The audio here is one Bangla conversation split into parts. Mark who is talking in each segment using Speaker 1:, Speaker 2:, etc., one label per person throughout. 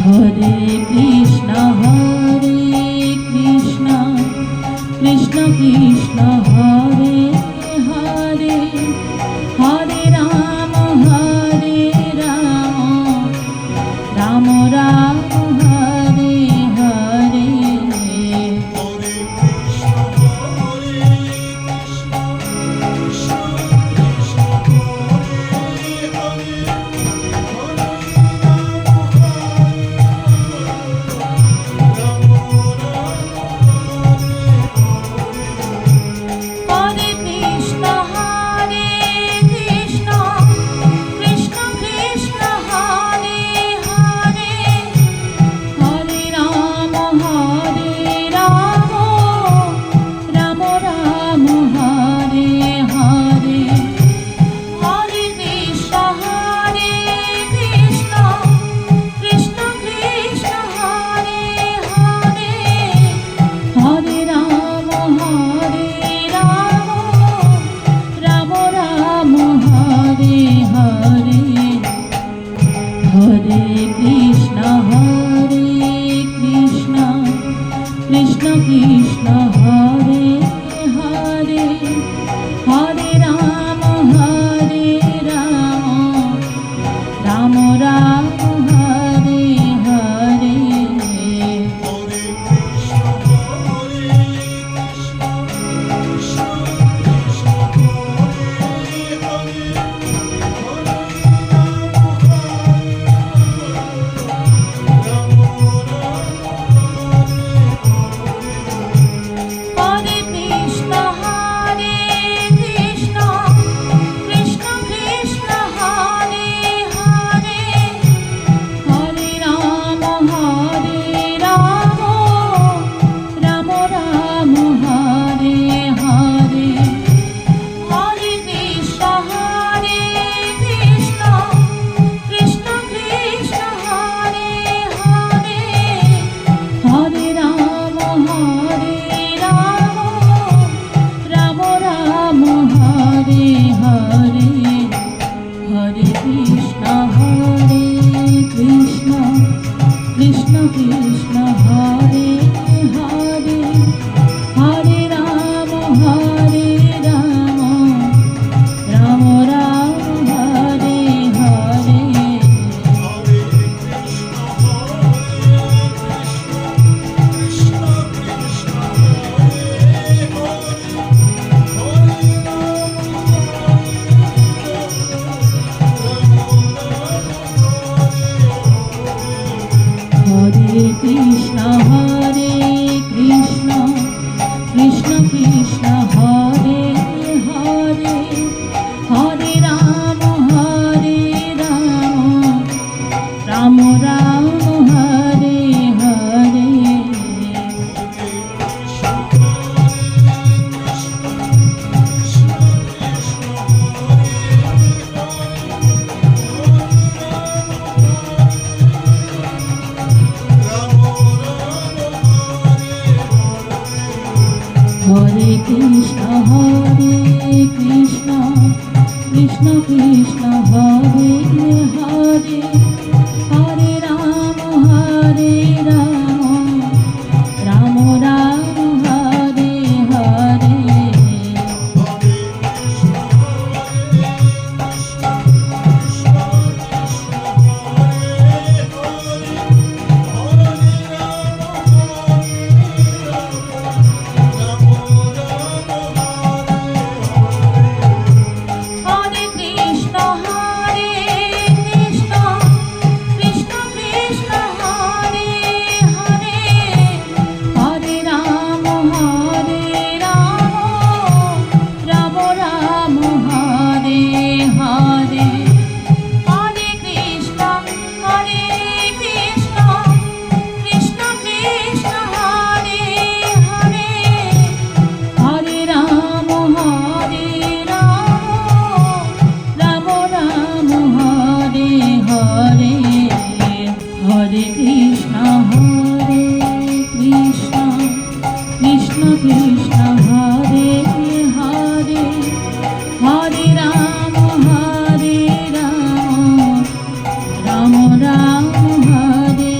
Speaker 1: Hare Krishna Krishna Krishna Hare Hare, Hare Ram Ram Ram Hare Hare. Hare Krishna Krishna Krishna Hare Hare, Hare Ram Ram Ram Hare Hare. Krishna Krishna Hare Hare, Hare Ram Ram Ram Hare Hare. Hare Krishna Krishna Krishna Hare Hare, Hare Ram Ram Ram Hare Hare. Hare Krishna Krishna Krishna Hare Hare, Hare Ram Ram Ram Hare Hare. Hare Krishna Krishna Krishna Hare Hare, Hare Ram Ram Ram Hare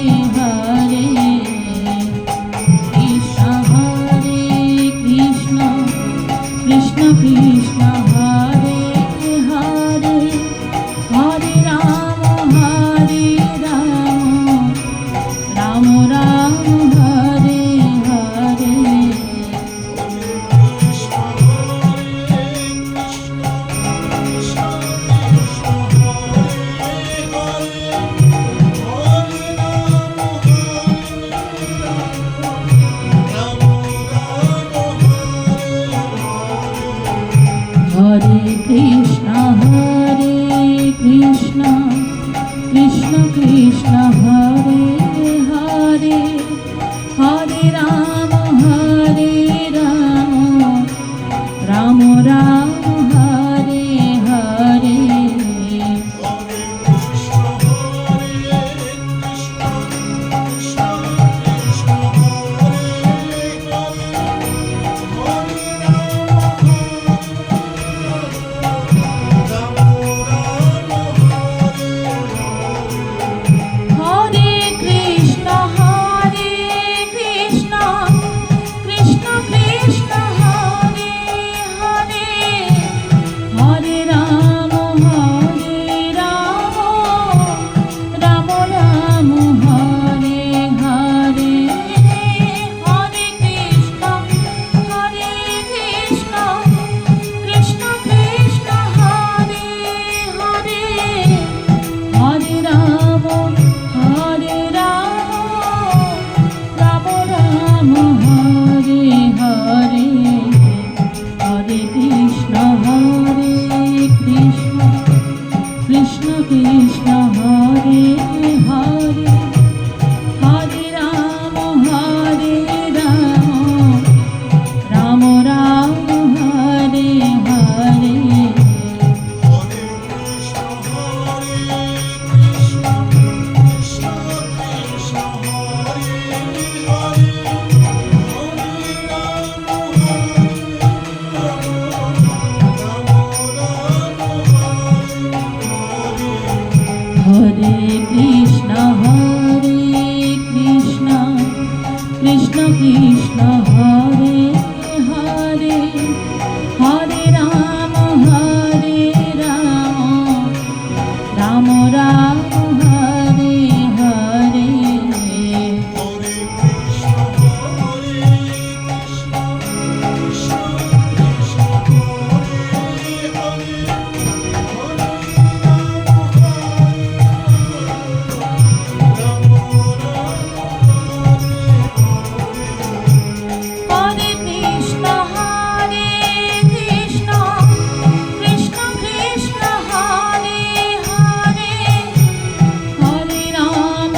Speaker 1: Krishna Krishna Hare Hare Hare Ram Ram Ram Hare Hare Hare Krishna Hare Krishna Krishna Krishna Hare Hare Hare Ram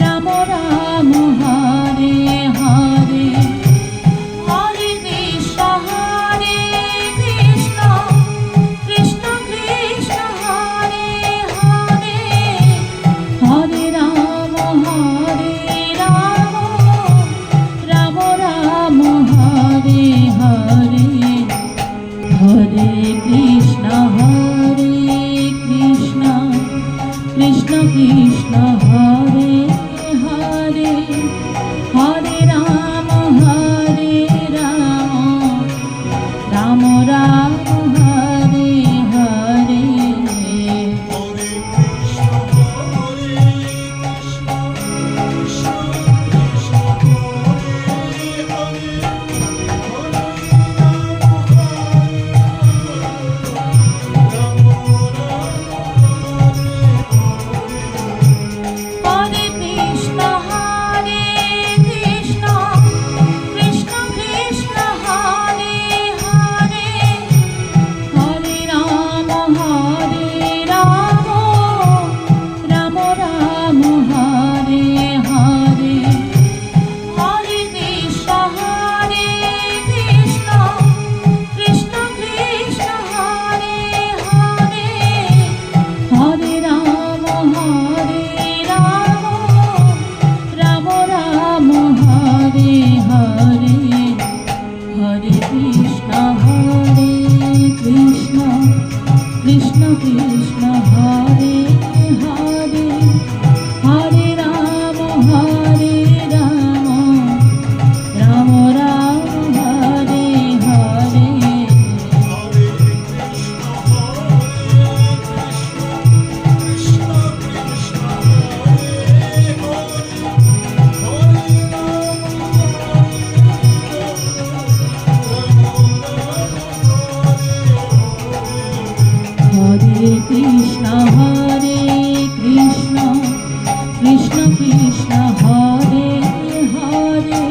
Speaker 1: Ram Ram Hare Hare Hare Krishna Hare Krishna Krishna Krishna Hare Hare Hare Ram Ram Ram Hare Hare Hare Krishna Krishna Krishna Hare Hare Hare Ram Ram Ram Hare Hare Hare Krishna Hare Krishna Krishna Krishna Hare Hare Hare Ram Ram Ram Hare Hare Hare Krishna Hare Krishna Krishna Krishna Hare Hare Hare Ram Ram Ram Hare Hare Hare Krishna Krishna Krishna Hare Hare Hare Ram Ram Ram Hare Hare Hare Krishna Krishna Krishna Hare Hare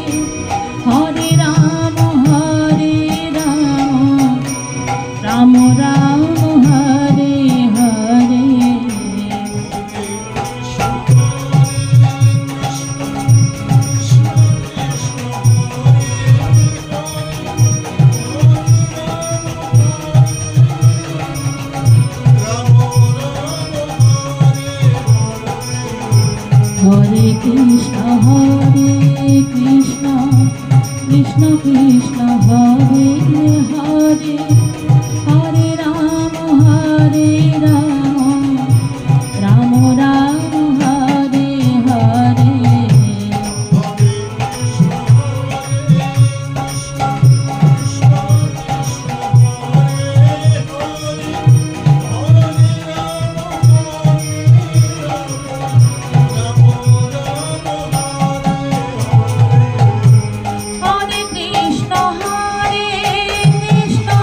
Speaker 1: Hare Ram Ram Ram Hare Hare Hare Krishna Krishna Krishna Hare Hare Hare Ram Ram Ram Hare Hare Hare Krishna Hare Krishna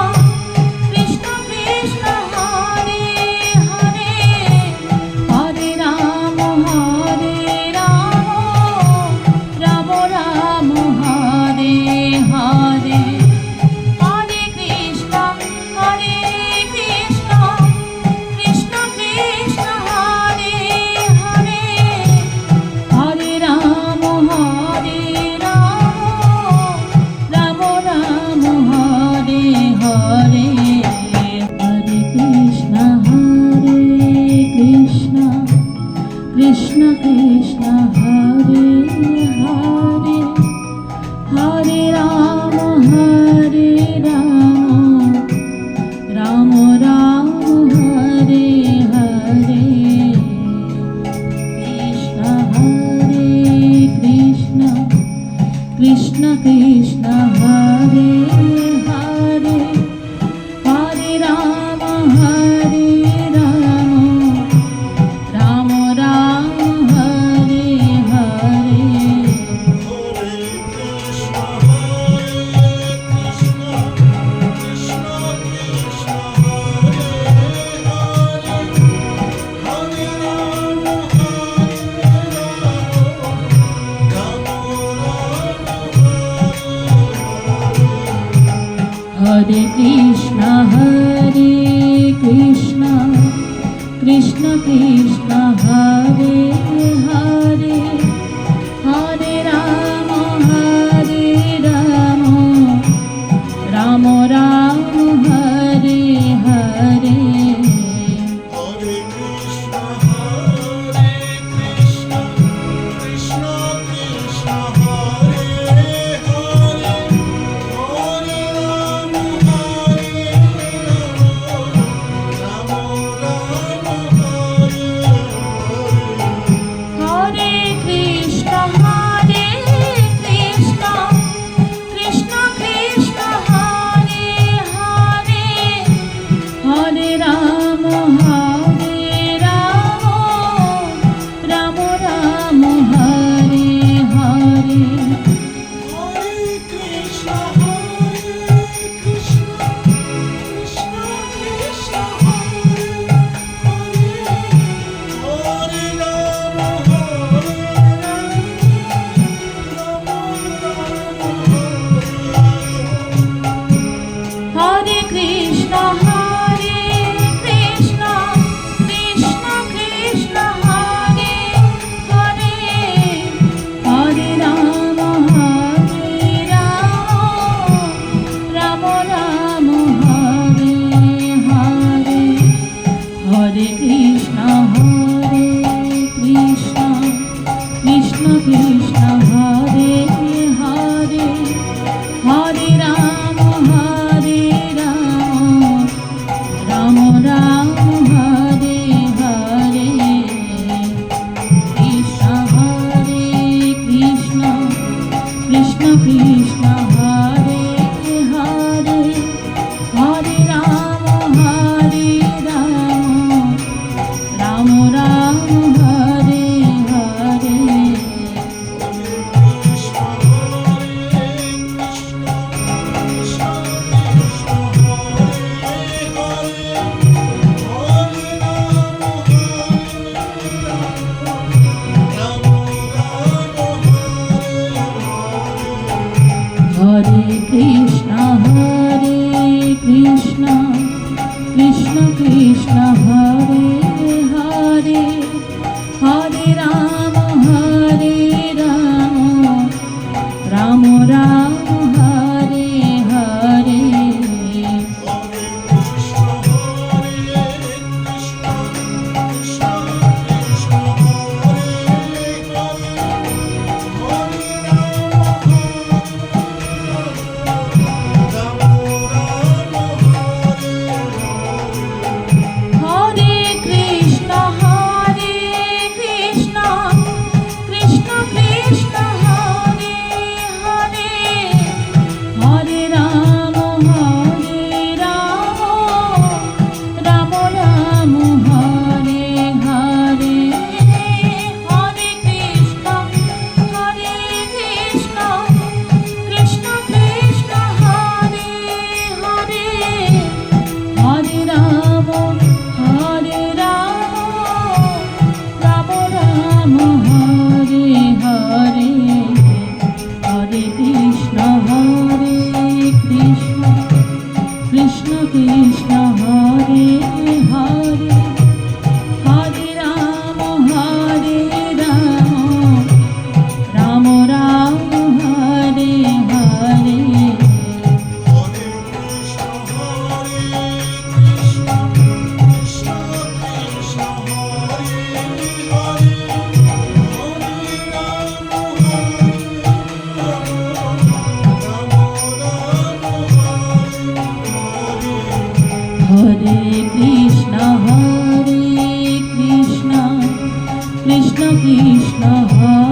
Speaker 1: Krishna Krishna Hare Hare Hare Ram Ram Ram Hare Hare Hare Krishna Krishna Krishna Hare Hare Hare Ram Ram Ram Hare Hare Hare Krishna Krishna Krishna Hare Hare Hare Ram Ram Ram Hare Hare Krishna Hare Hare Krishna Krishna Krishna Hare Hare Hare Ram Ram Ram Hare Hare
Speaker 2: Hare Krishna, Krishna Krishna, Hare Hare, Hare Ram, Ram Hare Hare.
Speaker 1: Hare Krishna Krishna Krishna Krishna Hare Hare Hare Ram Ram Ram Hare Hare
Speaker 2: Hare Krishna, Krishna Krishna, Hare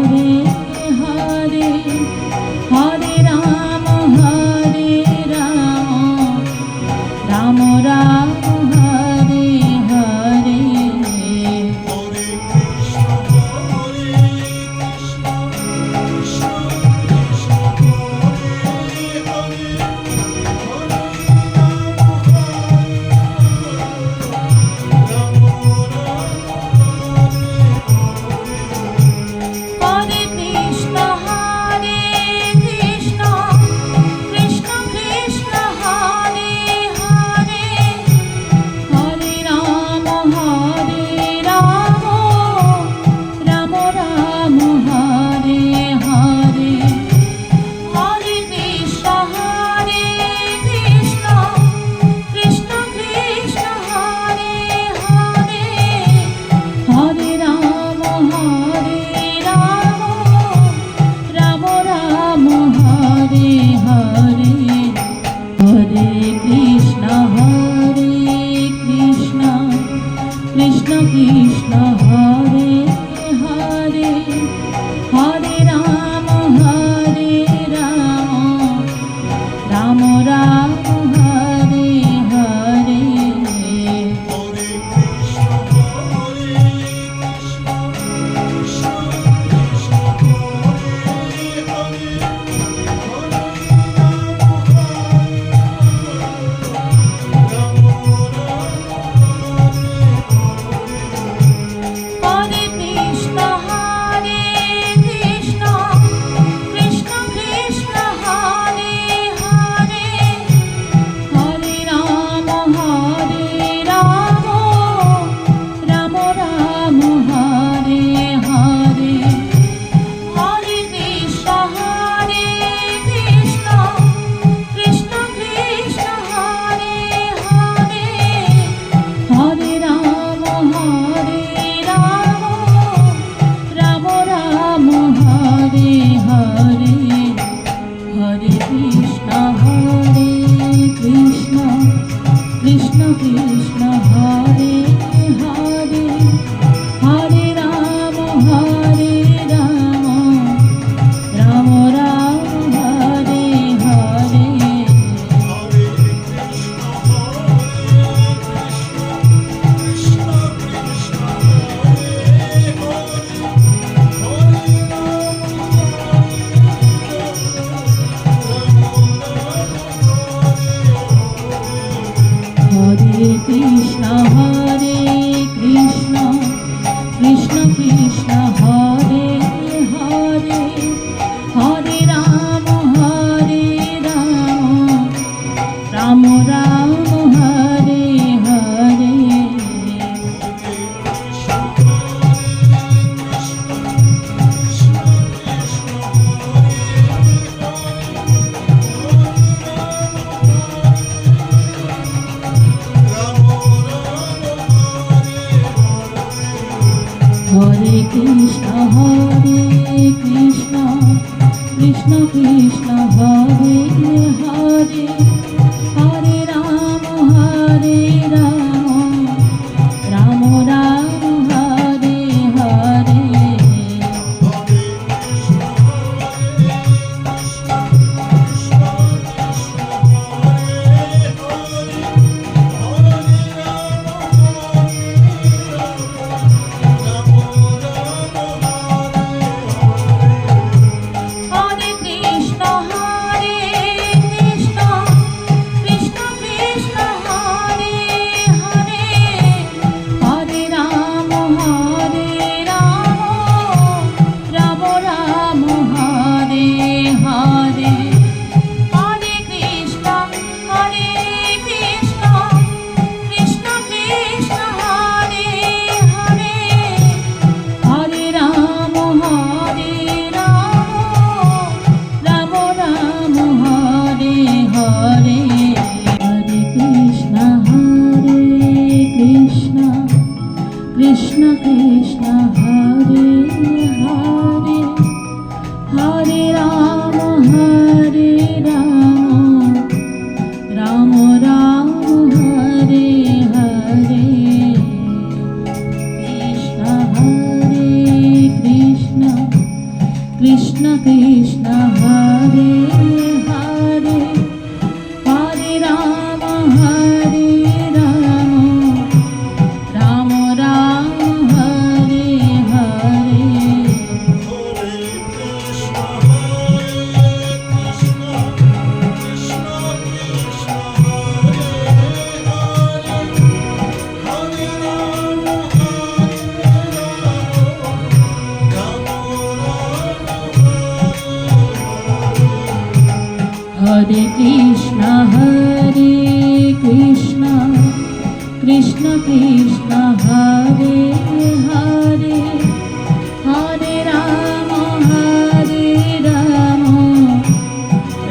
Speaker 1: Krishna Hare Hare Hare Ram Ram Ram Hare Hare Hare Krishna Krishna Krishna Hare Hare Hare Ram Ram Ram Hare Hare Hare Krishna Krishna Krishna Hare Hare Hare Ram Ram Ram Hare Hare Hare Krishna Krishna Krishna Hare Hare Hare Ram Ram Ram Hare Hare Hare Krishna Krishna Krishna Hare Hare Hare Ram Ram Ram Hare Hare Krishna Krishna Krishna Hare Hare Hare Ram Ram Ram Hare Hare Hare Krishna Krishna Krishna Hare Hare Hare Ram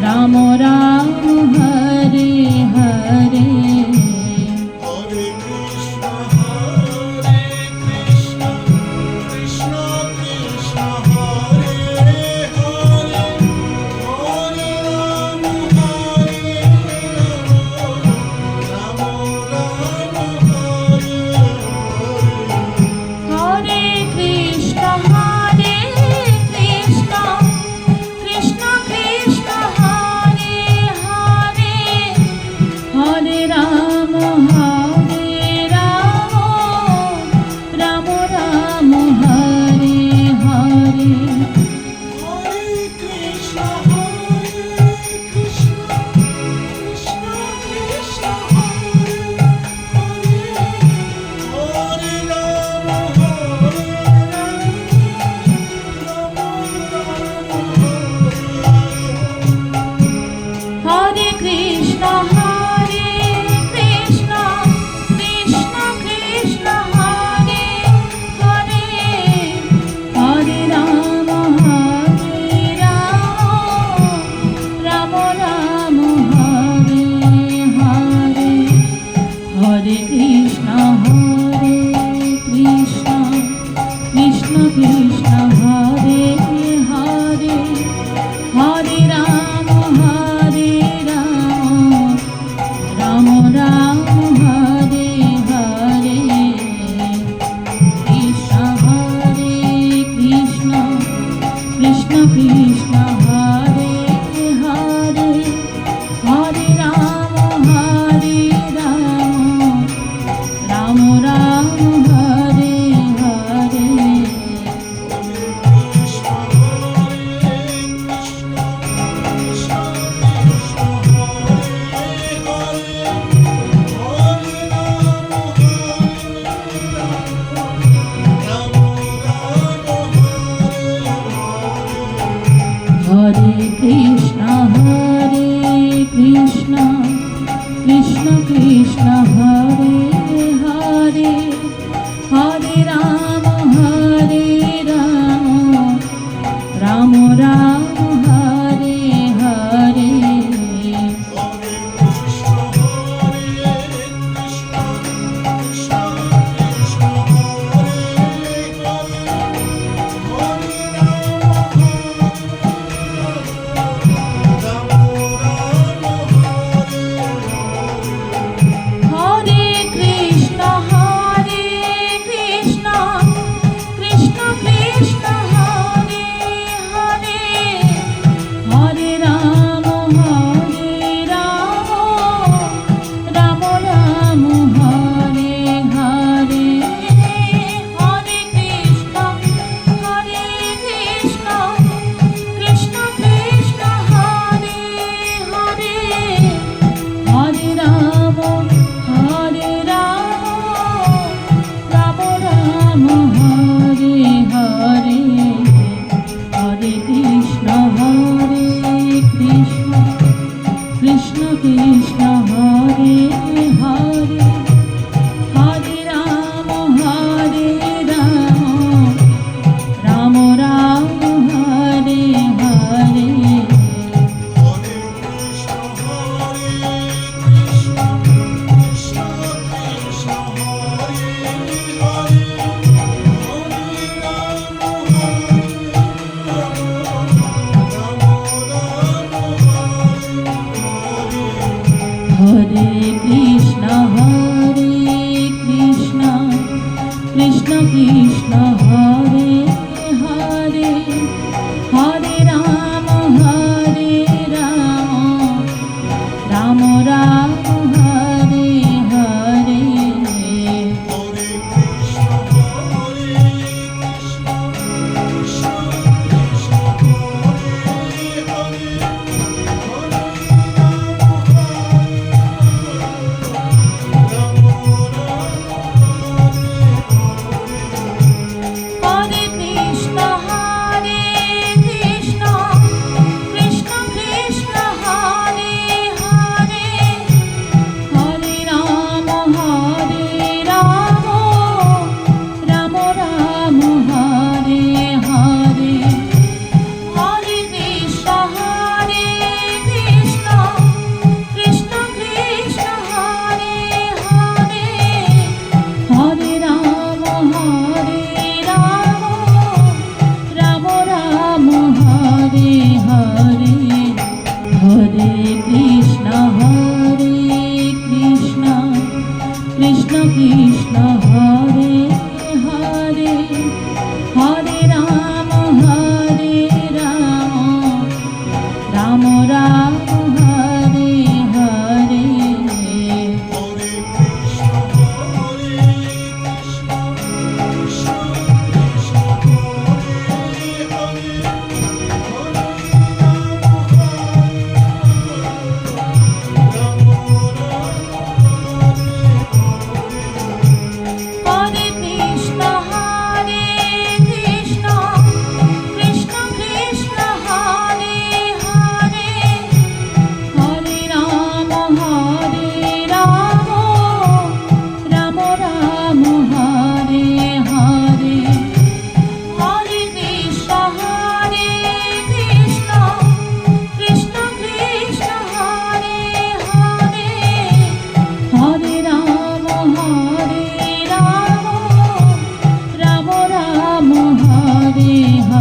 Speaker 1: Ram Ram Hare Hare Hare Krishna Krishna Krishna Hare Hare Hare Ram Ram Ram Hare Hare Hare Krishna Krishna Krishna Hare Hare Hare Ram Ram Ram Hare Hare Hare Krishna Krishna Krishna Hare Hare Hare Ram Ram Ram Hare Hare Krishna Krishna Hare Hare Hare Ram Ram Ram Hare Hare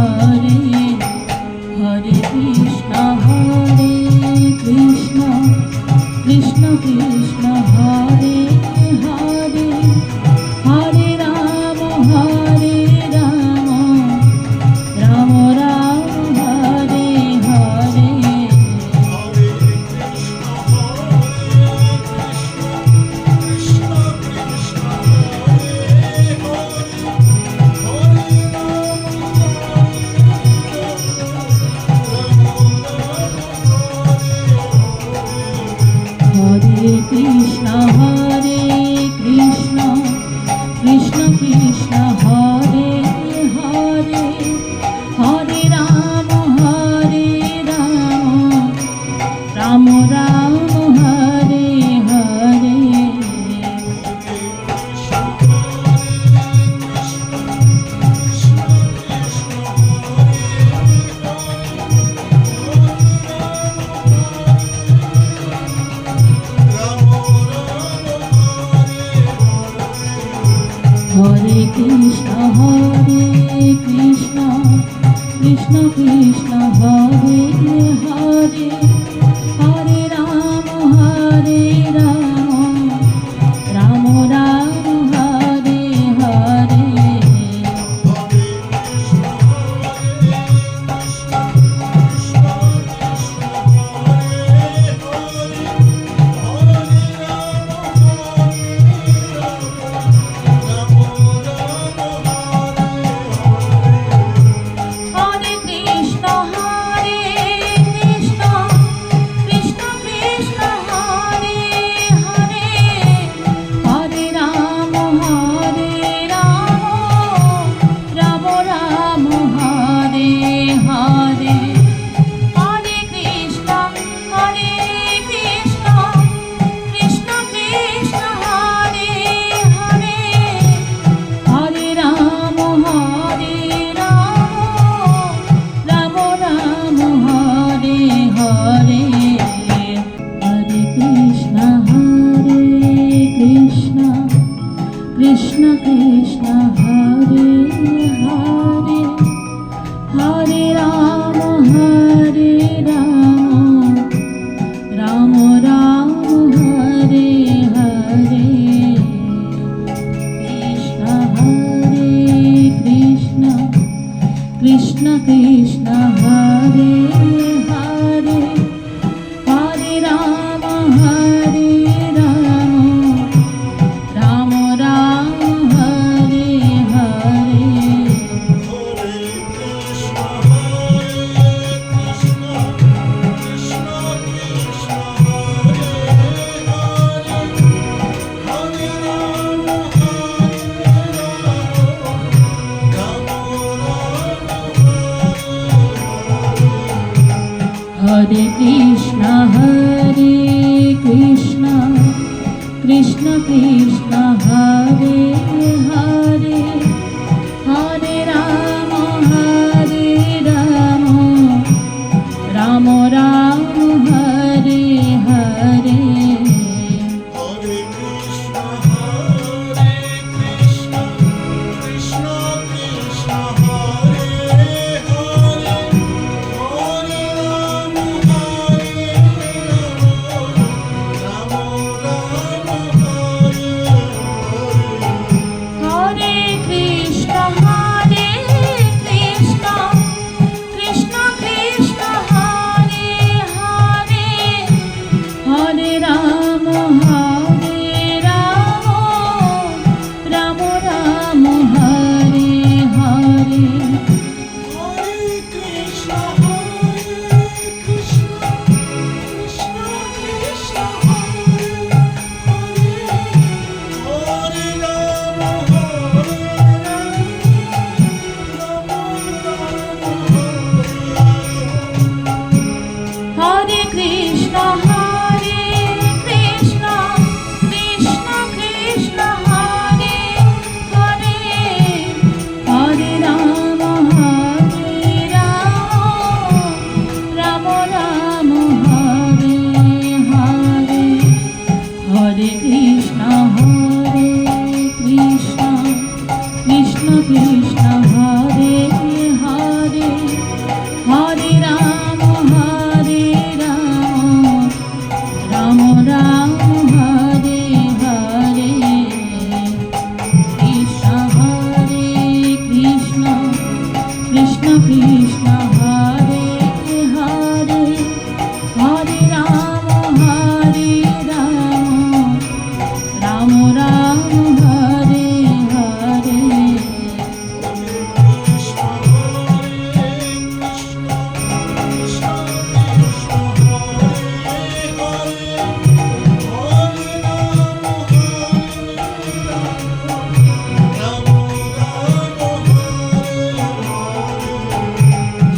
Speaker 1: Hare Hare Krishna Krishna Krishna Hare Hare Hare Ram Ram Ram Hare Hare
Speaker 2: Hare Krishna, Hare Krishna, Krishna Krishna, Hare Hare, Hare Rama, Ram Ram Hare Hare. Hare Krishna, Krishna Krishna, Hare Hare, Hare Rama, Ram Ram Hare Hare. Hare Krishna, Krishna Krishna, Hare Hare, Hare Rama, Ram Ram Hare Hare. Hare Krishna, Krishna Krishna, Hare Hare, Hare Rama, Ram Ram Hare Hare. Hare Krishna, Krishna Krishna, Hare Hare, Hare Rama, Ram Ram Hare Hare. Krishna Krishna, Hare Hare, Hare Rama, Ram Ram Hare Hare. Hare Krishna, Krishna Krishna, Hare Hare, Hare Rama, Ram Ram Hare Hare. Hare Krishna, Krishna Krishna, Hare Hare, Hare Rama, Ram Ram Hare Hare.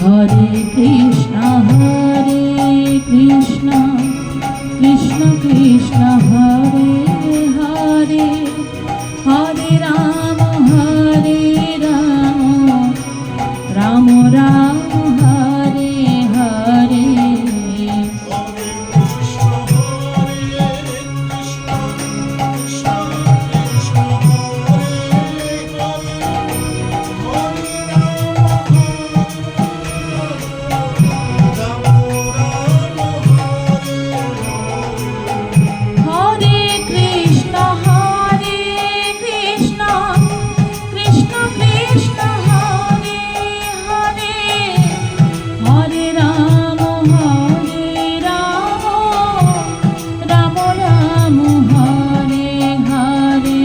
Speaker 1: Hare Krishna Krishna Krishna Hare Hare Hare Ram Ram Ram Hare Hare Hare Krishna Krishna Krishna Hare Hare Hare Ram Ram Ram Hare Hare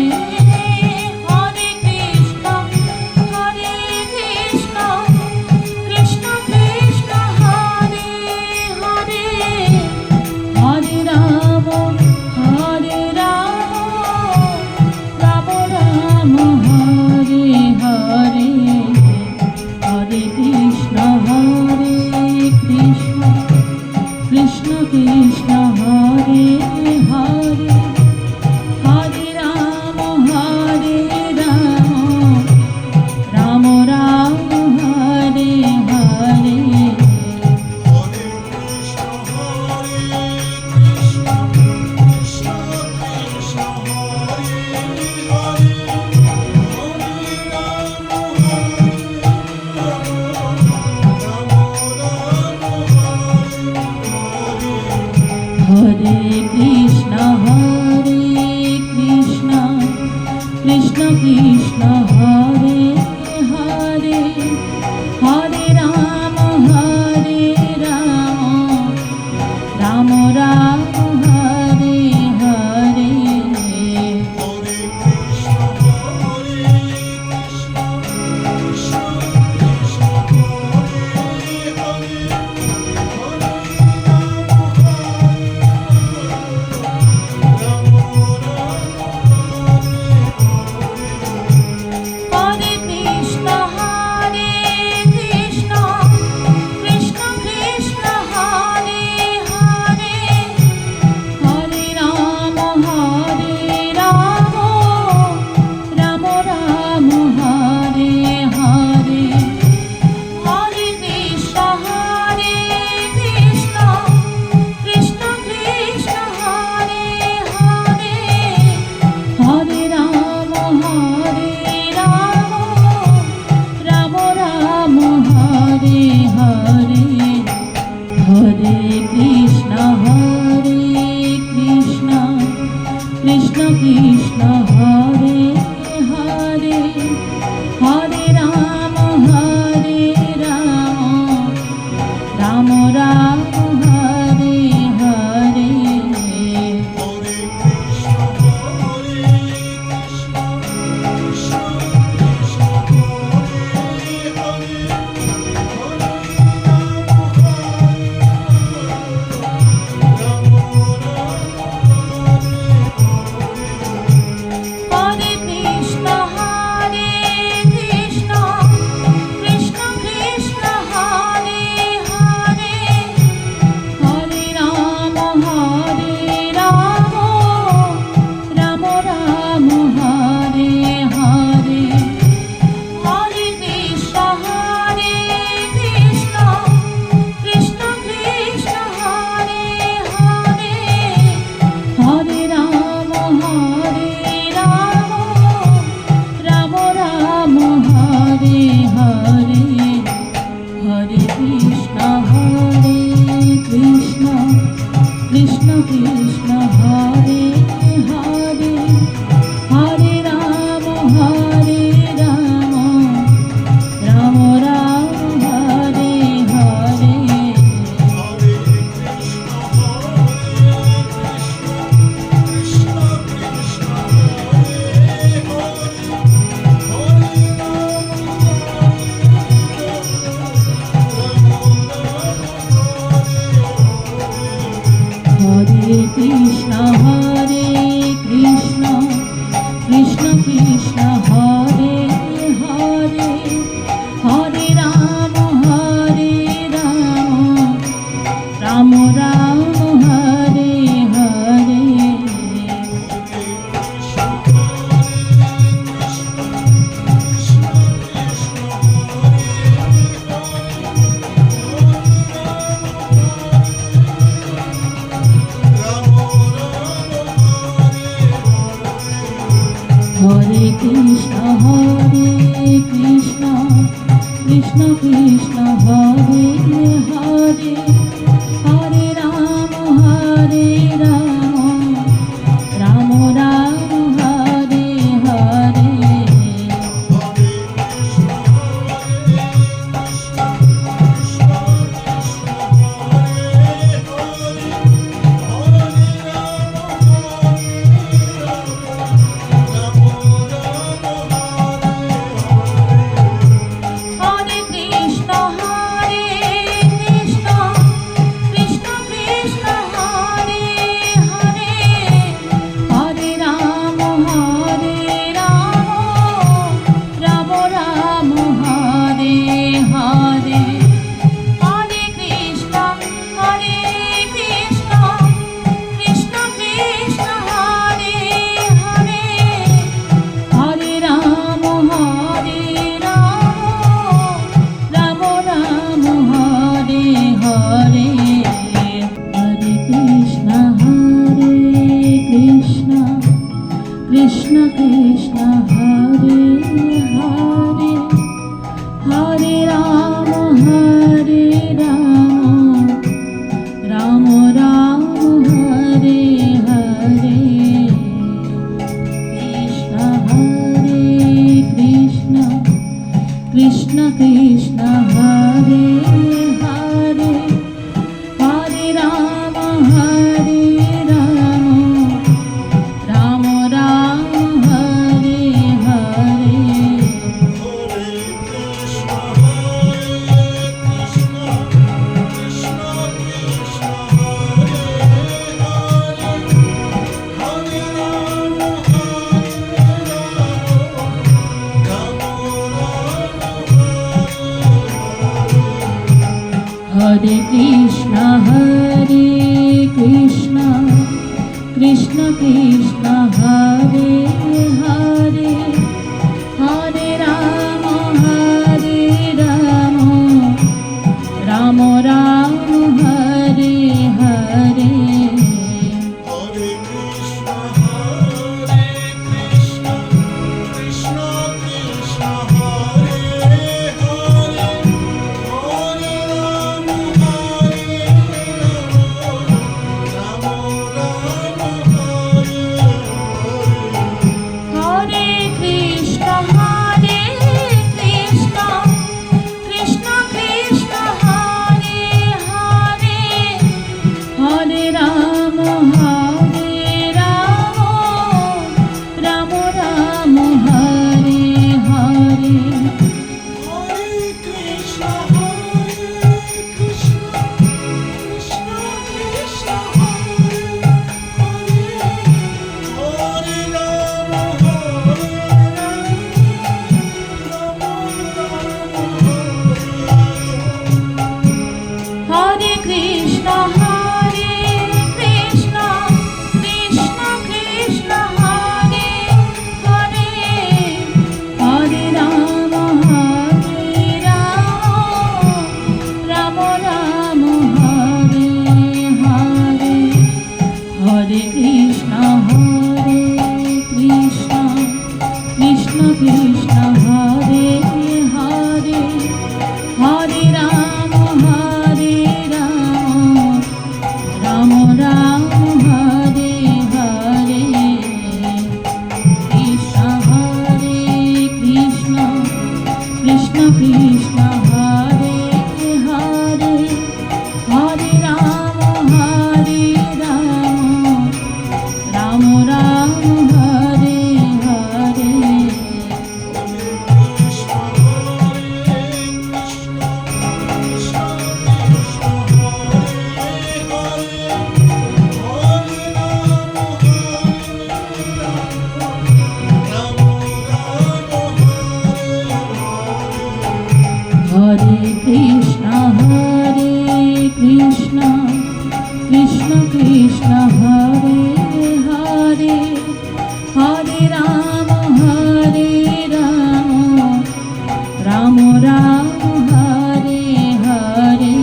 Speaker 1: Hare Krishna Krishna Krishna Hare Hare Hare Ram Ram Ram Hare Hare Hare Krishna Krishna Krishna Hare Hare Hare Ram Ram Ram Hare Hare Hare Krishna Krishna Krishna Hare Hare Hare Ram Ram Ram Hare Hare Hare Krishna Krishna Krishna Hare Hare Hare Ram Ram Ram Hare Hare Hare Krishna Hare Krishna Krishna Krishna Hare Hare Hare Ram Ram Ram Hare Hare Hare Krishna Krishna Krishna Hare Hare Hare Ram Ram Ram Hare Hare Hare Krishna Krishna Krishna Hare Hare Hare Ram Ram Ram Hare Hare Krishna Krishna Krishna Hare Hare Hare Ram Ram Ram Hare Hare Hare Krishna Krishna Krishna Hare Hare Hare Ram Ram Ram Hare Hare Hare Krishna Krishna Krishna Krishna Hare Hare Hare Ram Ram Ram Hare Hare Hare Krishna Krishna Krishna Krishna Hare Hare Hare Ram Ram Ram Hare Hare Hare Krishna Krishna Krishna Krishna Hare Hare Hare Ram Ram Ram Hare Hare Krishna Krishna Krishna Hare Hare Hare Ram Ram Ram Hare Hare Hare Krishna Krishna Krishna Krishna Hare Hare Hare Ram Ram Ram Hare Hare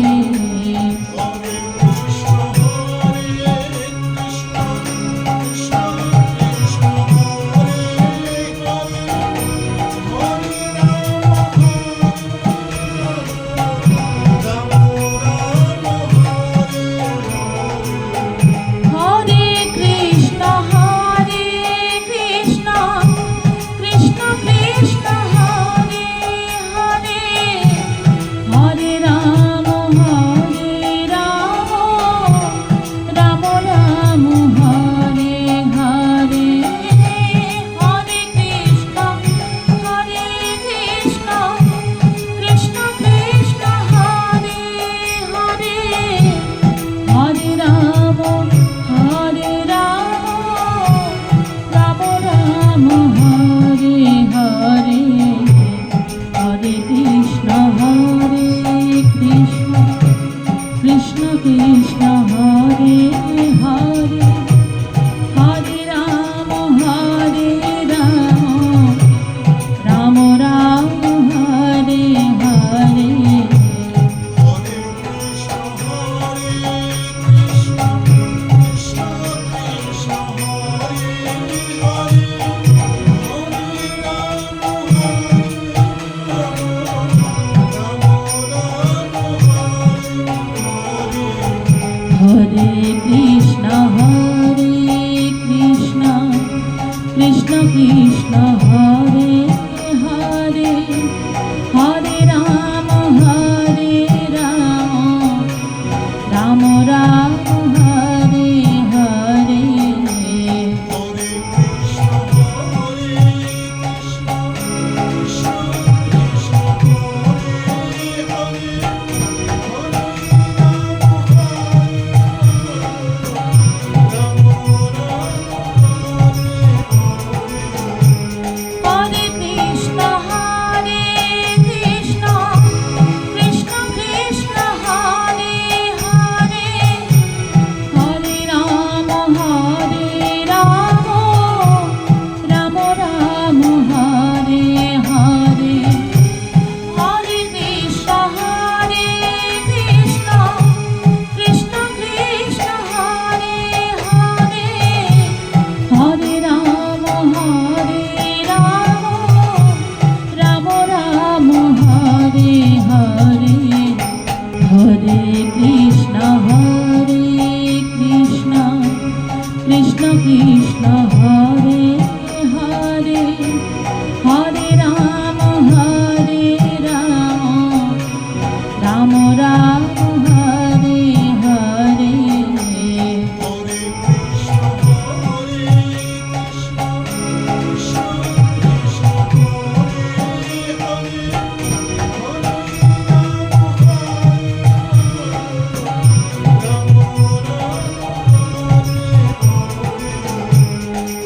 Speaker 1: Ram Ram Hare Hare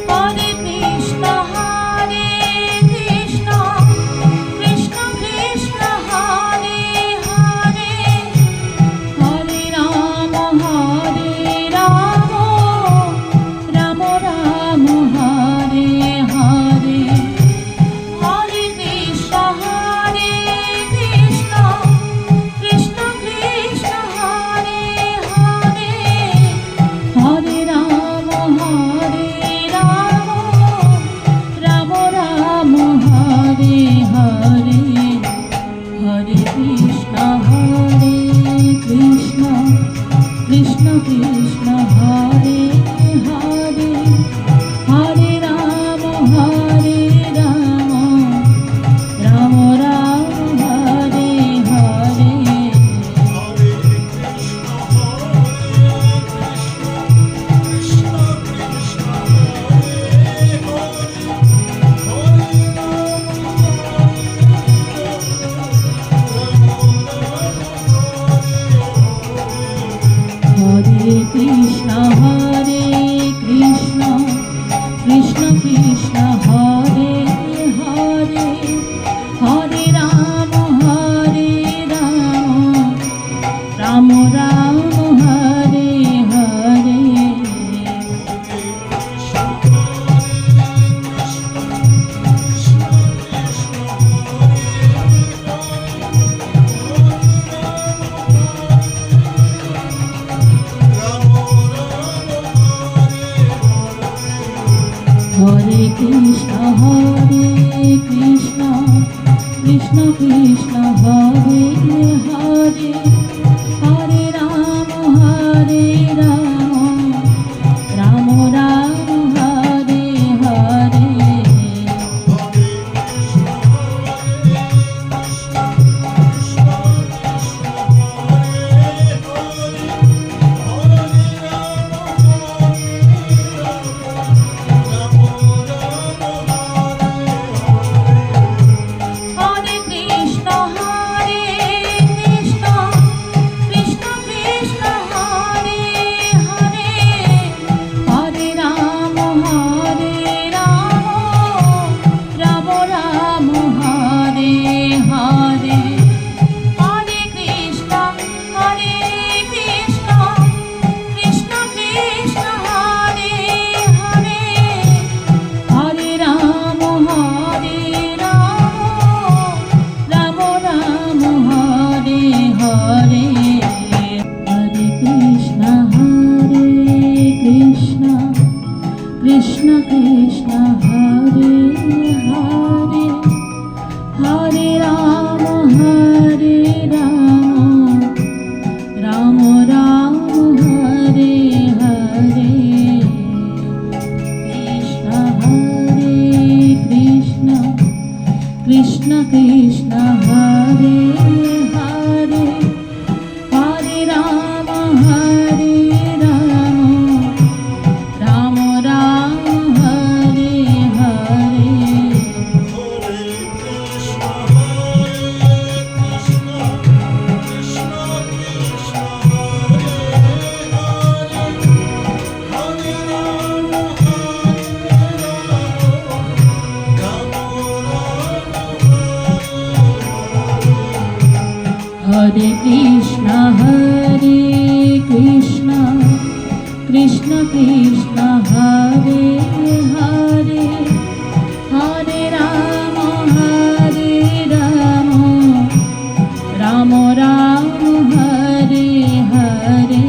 Speaker 2: Hare Krishna, Hare Krishna, Krishna Krishna, Hare Hare, Hare
Speaker 1: Hare Krishna Hare Krishna Krishna Krishna Hare Hare Hare Ram Ram Ram Ram Hare Hare Hare Krishna Hare Krishna Krishna Krishna Hare Hare Hare Ram Ram Ram Ram Hare Hare Hare Krishna Hare Krishna Krishna Krishna Hare Hare Hare Ram Ram Ram Ram Hare Hare Hare Krishna Hare Krishna Krishna Krishna Hare Hare Hare Ram Ram Ram Hare Hare Hare Krishna Hare Krishna Krishna Krishna Hare Hare Hare Ram Ram Ram Hare Hare Hare Krishna Hare Krishna Krishna Krishna Hare Hare Hare Ram Ram Ram Hare Hare Hare Krishna Hare Krishna Krishna Krishna Hare Hare Hare Ram Ram Ram Hare Hare Hare Krishna Hare Krishna Krishna Krishna Hare Hare Hare Ram Ram Ram Hare Hare Krishna Hare Krishna Krishna Krishna Hare Hare Hare Ram Ram Ram Hare Hare Hare Krishna Hare Krishna Krishna Krishna Hare Hare Hare Ram Ram Ram Hare Hare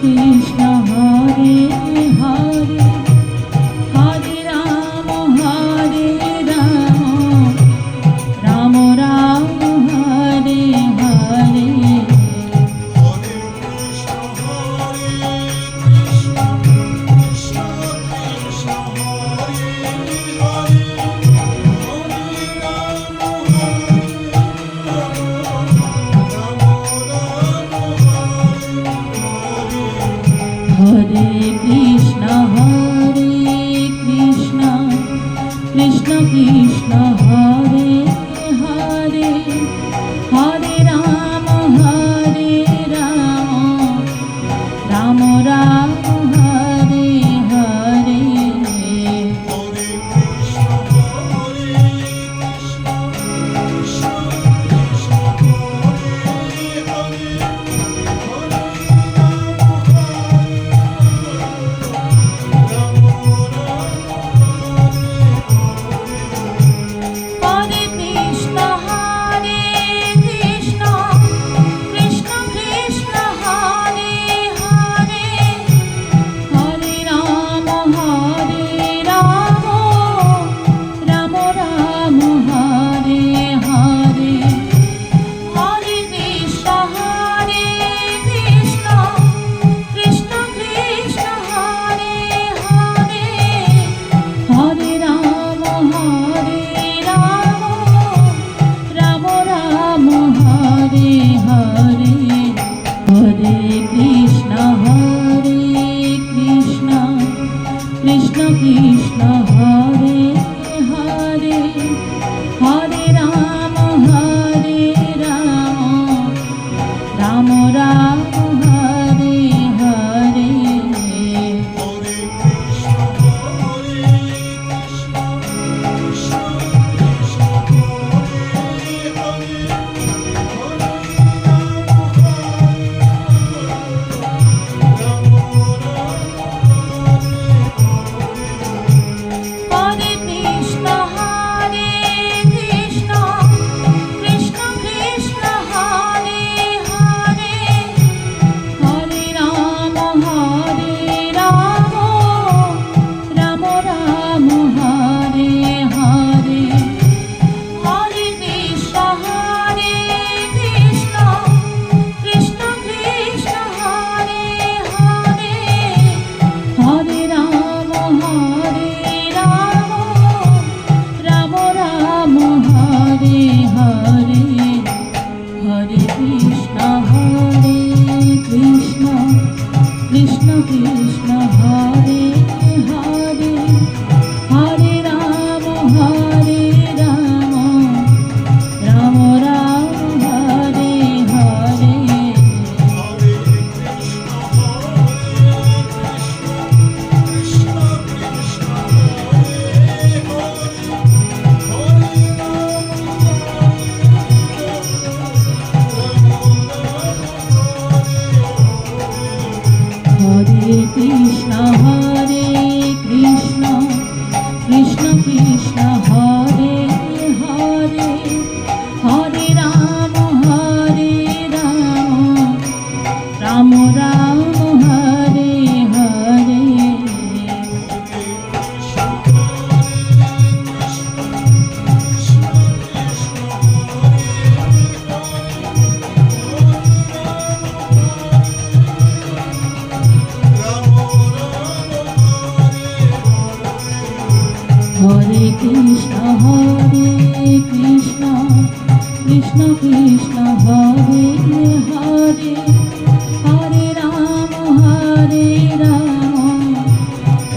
Speaker 1: Krishna Hare Hare Hare Ram Ram Ram Hare Hare
Speaker 2: Hare Krishna Hare Krishna Krishna Krishna Hare Hare Hare Ram Ram Ram Hare
Speaker 1: Hare Krishna Krishna Krishna Hare Hare Hare Ram Ram Ram Hare Hare
Speaker 2: Hare Krishna Hare Krishna Krishna Krishna Hare Hare Hare Ram
Speaker 1: Hare Krishna Krishna Krishna Krishna Hare Hare Hare Ram Ram Ram Hare Hare Hare Krishna Krishna Krishna Krishna Hare Hare Hare Ram Ram Ram Hare Hare Hare Krishna Krishna Krishna Krishna Hare Hare Hare Ram Ram Ram Hare Hare
Speaker 2: Hare Krishna Hare Krishna Krishna Krishna Hare Hare Hare Ram
Speaker 1: Hare Krishna Krishna Krishna Krishna Hare Hare Hare Ram Ram Ram Hare Hare Hare Krishna Krishna Krishna Krishna Hare Hare Hare Ram Ram Ram Hare Hare Hare Krishna Krishna Krishna Krishna Hare Hare Hare Ram Ram Ram Hare Hare
Speaker 2: Hare Krishna Hare Krishna Krishna Krishna Hare
Speaker 1: Hare Krishna Krishna Krishna Krishna Hare Hare Hare Ram Ram Ram Hare Hare Hare Krishna Krishna Krishna Krishna Hare Hare Hare Ram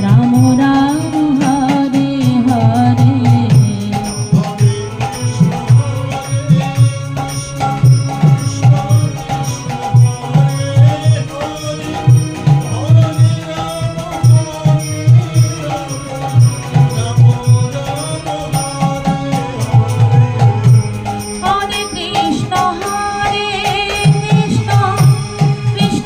Speaker 1: Ram Ram Hare Hare Hare Krishna Krishna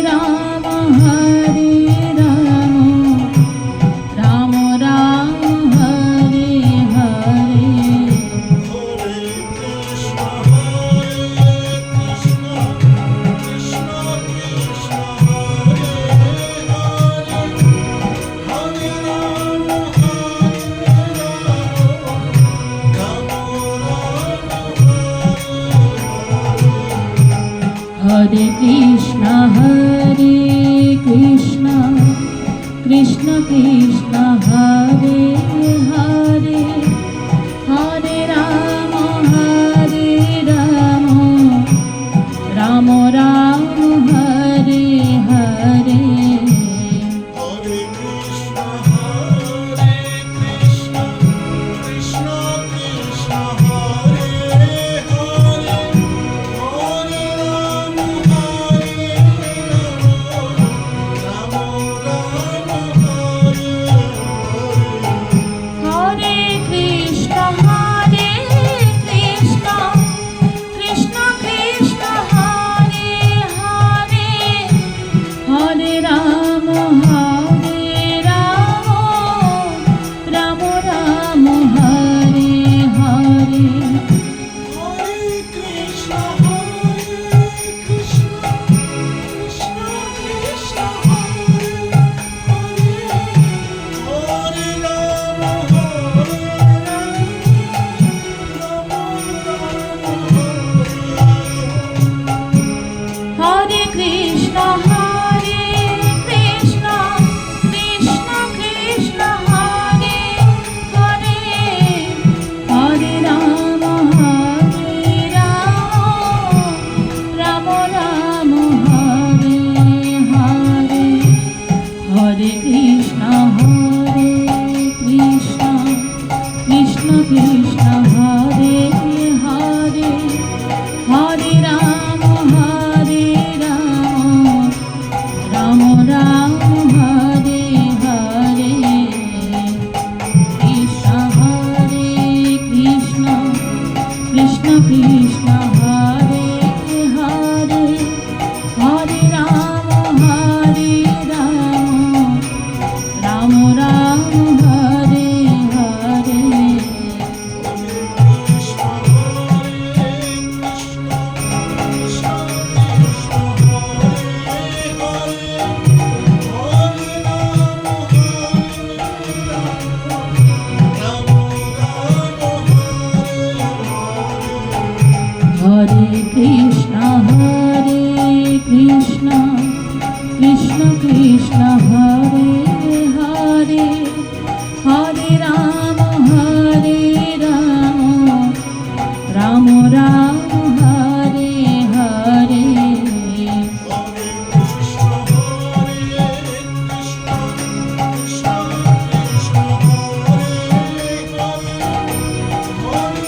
Speaker 1: Ram Hare Ram Ram Ram Hare Hare
Speaker 2: Hare Krishna Hare Krishna Krishna Krishna Hare Hare Hare Ram
Speaker 1: Hare Krishna Hare Krishna Krishna Krishna Hare Hare Hare Ram Ram Ram Hare Hare
Speaker 2: Hare Krishna Hare Krishna Krishna Krishna Hare Hare Hare Ram Ram Ram Hare Hare
Speaker 1: Hare Krishna Hare Krishna Krishna Krishna Hare Hare Hare Ram Ram Ram Hare Hare
Speaker 2: Hare Krishna Hare Krishna Krishna Krishna Hare Hare Hare Ram
Speaker 1: Hare Krishna Hare Krishna Krishna Krishna Hare Hare Hare Ram Ram Ram Hare Hare Hare Krishna Hare Krishna Krishna Krishna Hare Hare Hare Ram Ram Ram Hare Hare Krishna Hare Krishna Krishna Krishna Hare Hare Hare Ram Ram Ram Hare Hare
Speaker 2: Krishna Hare Krishna Krishna Krishna Hare Hare Hare Ram Ram
Speaker 1: Hare Krishna Hare Krishna Krishna Krishna Hare Hare Hare Ram Ram Ram Hare Hare
Speaker 2: Hare Krishna Hare Krishna Krishna Krishna Hare Hare Hare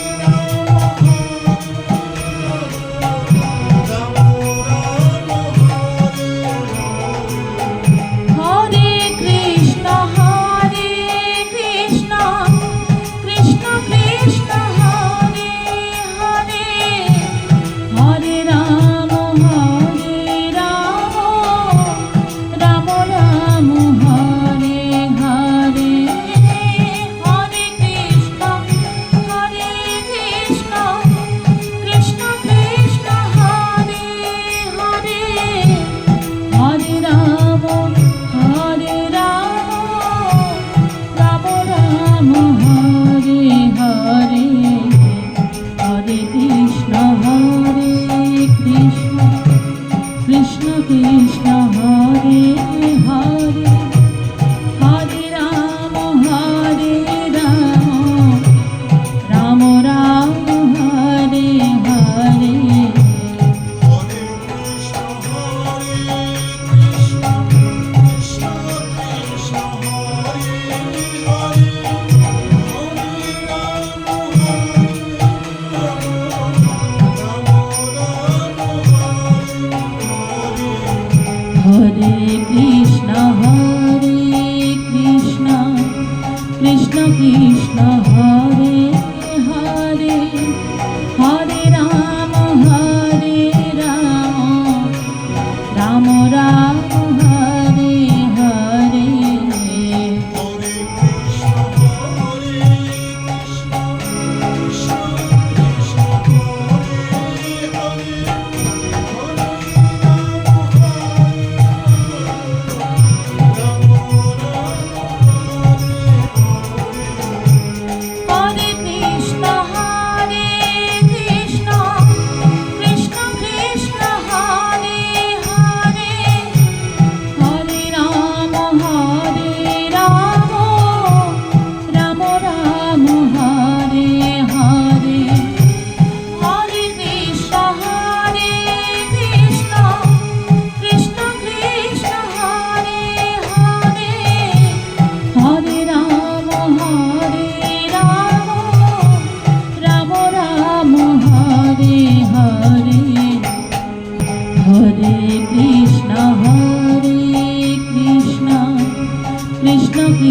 Speaker 2: Ram
Speaker 1: Hare Krishna Hare Krishna Krishna Krishna Hare Hare Hare Ram Ram Ram Hare Hare Hare Krishna Krishna Krishna Hare Hare Hare Ram Ram Ram Hare Hare Hare Krishna Hare Krishna Krishna Krishna Hare Hare Hare Ram Ram Ram Hare Hare
Speaker 2: Hare Krishna Hare Krishna Krishna Krishna Hare Hare Hare Ram
Speaker 1: Hare Krishna Hare Krishna Krishna Krishna Hare Hare Hare Ram Ram Ram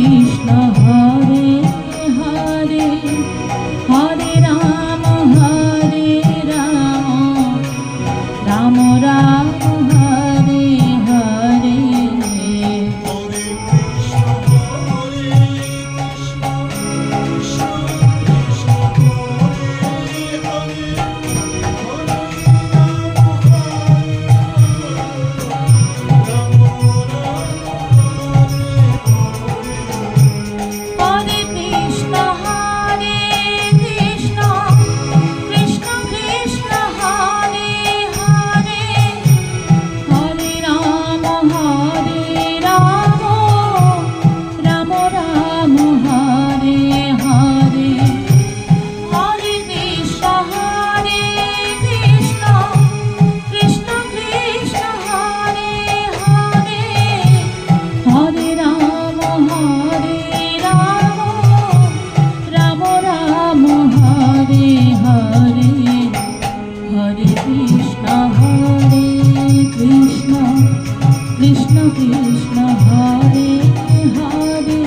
Speaker 1: Krishna Hare Hare Hare Ram Ram Ram Hare Hare
Speaker 2: Hare Krishna, Hare Krishna, Krishna Krishna, Hare Hare, Hare
Speaker 1: Hare Krishna Hare Krishna Krishna Krishna Hare Hare Hare Ram Ram Ram Hare Hare Hare Krishna Hare Krishna Krishna Krishna Hare Hare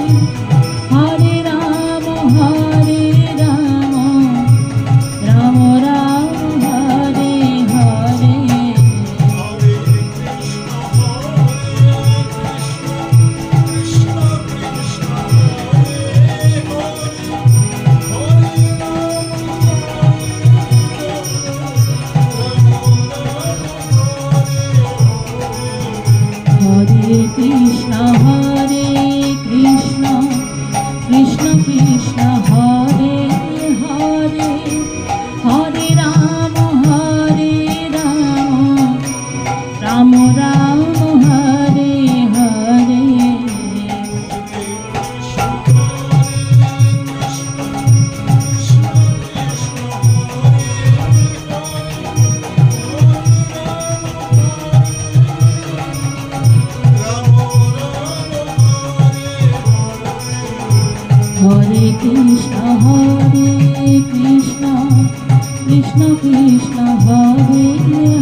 Speaker 1: Hare Ram Ram Ram Hare Hare Hare Krishna Hare Krishna Krishna Krishna Hare Hare Hare Ram Ram Ram Hare Hare
Speaker 2: Hare Krishna, Hare Krishna, Krishna Krishna, Hare
Speaker 1: Hare Krishna Hare Krishna Krishna Krishna Hare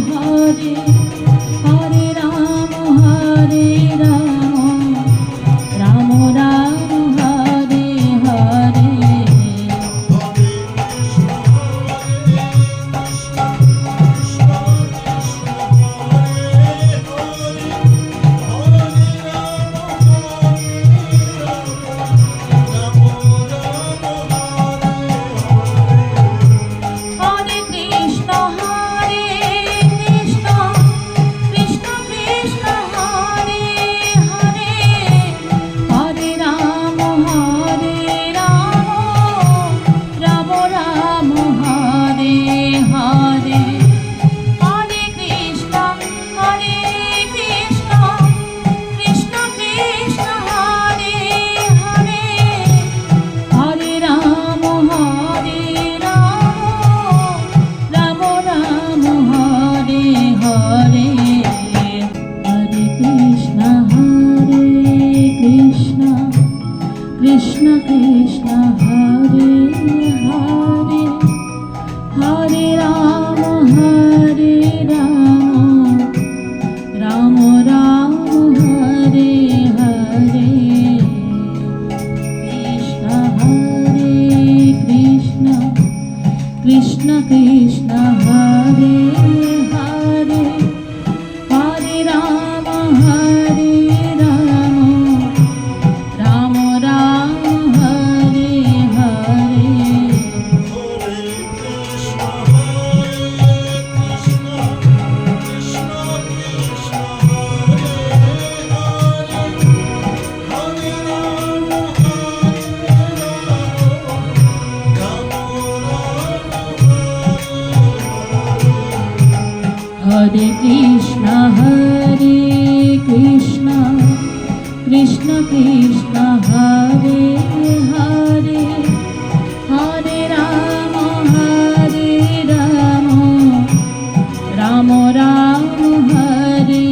Speaker 1: Hare Hare Ram Ram Ram Hare Hare Hare Krishna Hare Krishna Krishna Krishna Hare Hare Hare Ram Ram Ram Hare Hare Hare Krishna Hare Krishna Krishna Krishna Hare Hare Hare Ram Ram Ram Hare Hare Hare Krishna Krishna Krishna Hare Hare Hare Ram Ram Ram Hare Hare Hare Krishna Krishna Krishna Hare Hare Hare Ram Ram Ram Hare Hare Krishna Hare Krishna Krishna Krishna Hare Hare Hare Ram Ram Ram Hare Hare Hare Krishna Hare Krishna Krishna Krishna Hare Hare Hare Ram Ram Ram Hare Hare
Speaker 2: Hare Krishna, Hare Krishna, Krishna Krishna, Hare Hare, Hare Rama, Hare Rama, Rama Rama, Hare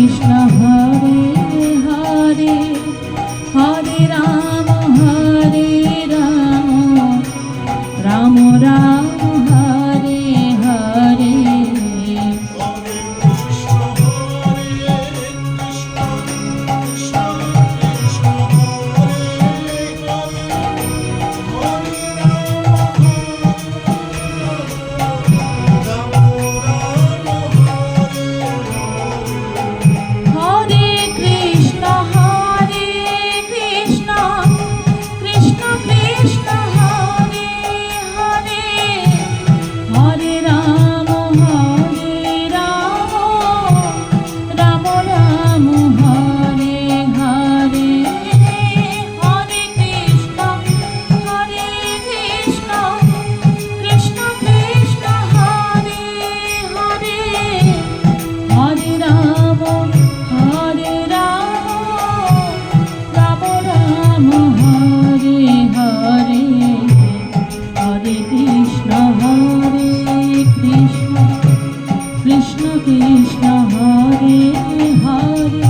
Speaker 1: Krishna Hare Hare Hare Ram Ram Ram Hare Hare Hare Krishna Krishna Krishna Hare Hare Hare Ram Ram Ram Hare Hare Hare Krishna Krishna Krishna Hare Hare Hare Ram Ram Ram Hare Hare Hare Krishna Krishna Krishna Hare Hare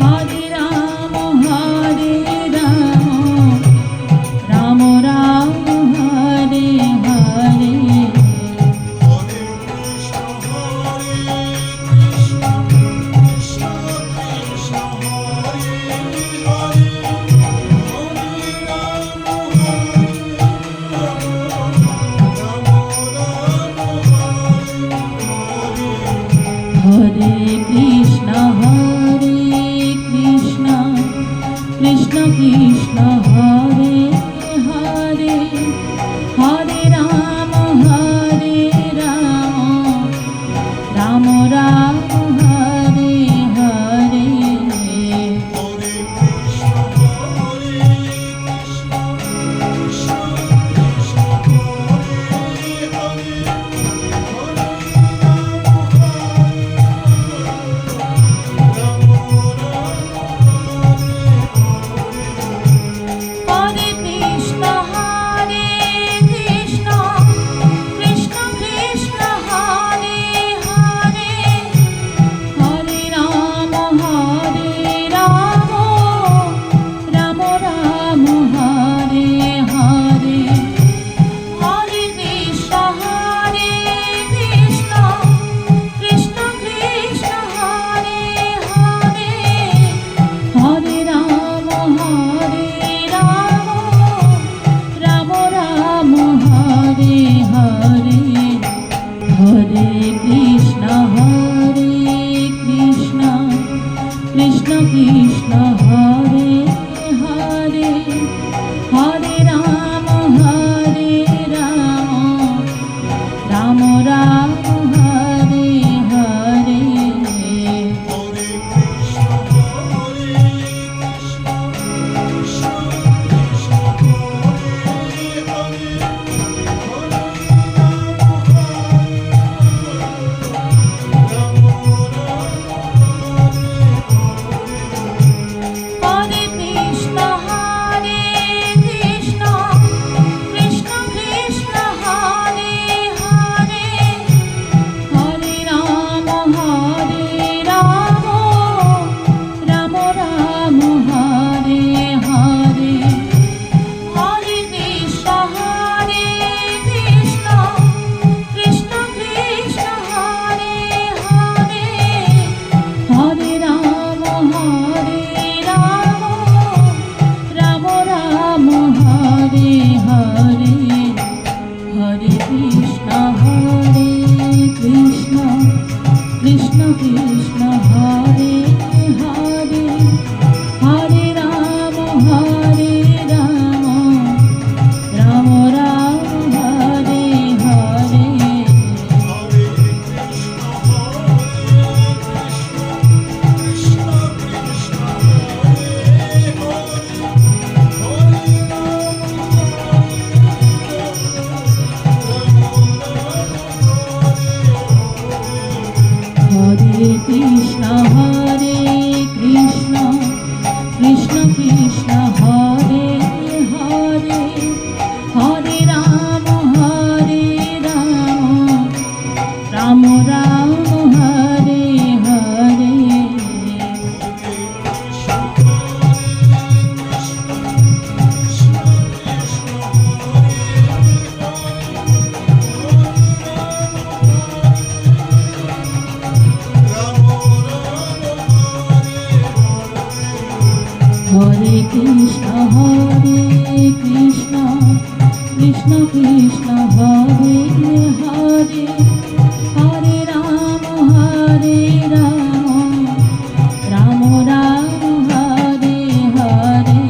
Speaker 1: Hare Ram Ram Ram Hare Hare Hare Krishna Krishna Krishna Hare Hare Hare Ram Ram Ram Hare Hare Hare Krishna Krishna Krishna Hare Hare Hare Ram Ram Ram Hare Hare Hare Krishna Krishna Krishna Hare Hare Hare Ram Ram Ram Hare Hare Hare Krishna Krishna Krishna Hare Hare Hare Ram Ram Ram Hare Hare Hare Krishna Krishna Krishna Hare Hare Hare Ram Ram Ram Hare Hare Hare Krishna Krishna Krishna Hare Hare Hare Ram Ram Ram Hare Hare Hare Krishna Krishna Krishna Hare Hare Hare Ram Ram Ram Hare Hare Hare Krishna Krishna Krishna Hare Hare Hare Ram Ram Ram Hare Hare Hare Krishna Krishna Krishna Hare Hare Hare Ram Ram Ram Hare Hare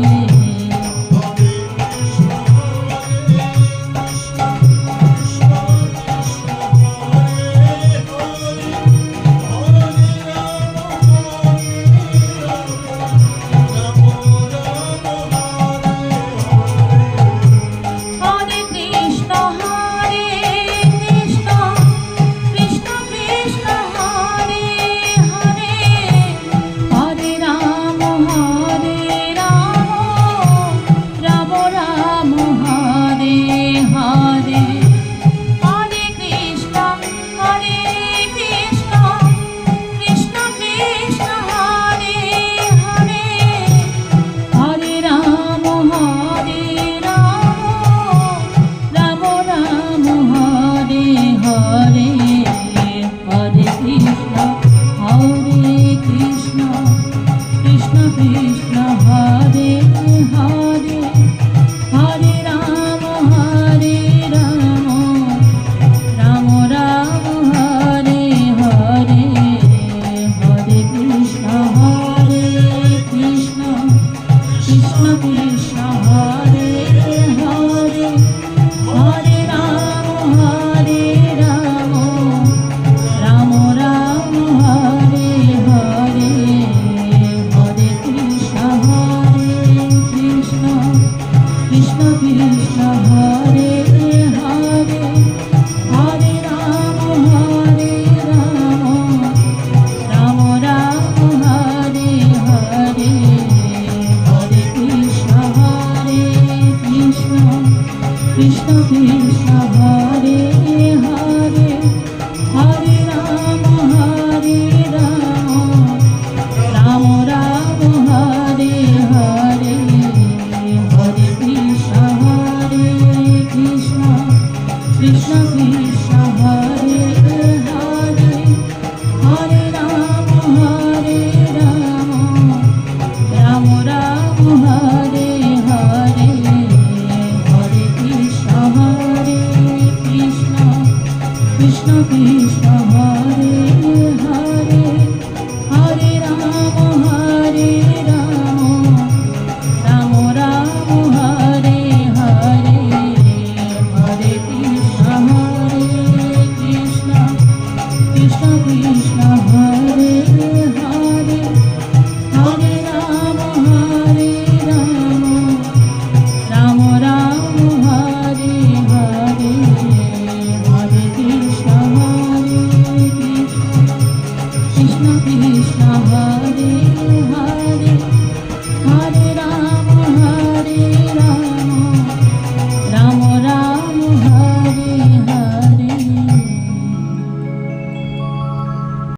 Speaker 1: Hare Krishna Krishna Krishna Hare Hare Hare Ram Ram Ram Hare Hare Hare Krishna Krishna Krishna Hare Hare Hare Ram Ram Ram Hare Hare Hare Krishna Krishna Krishna Hare Hare Hare Ram Ram Ram Hare Hare Hare Krishna Krishna Krishna Hare Hare Hare Ram Ram Ram Hare Hare Hare Krishna Krishna Krishna Hare Hare Hare Ram Ram Ram Hare Hare Hare Krishna Krishna Krishna Hare Hare Hare Ram Ram Ram Hare Hare Hare Krishna Krishna Krishna Hare Hare Hare Ram Ram Ram Hare Hare Hare Krishna Krishna Krishna Hare Hare Hare Ram Ram Ram Hare Hare Hare Krishna Krishna Krishna Hare Hare Hare Ram Ram Ram Hare Hare Hare Krishna Krishna Hare Hare Hare Ram Ram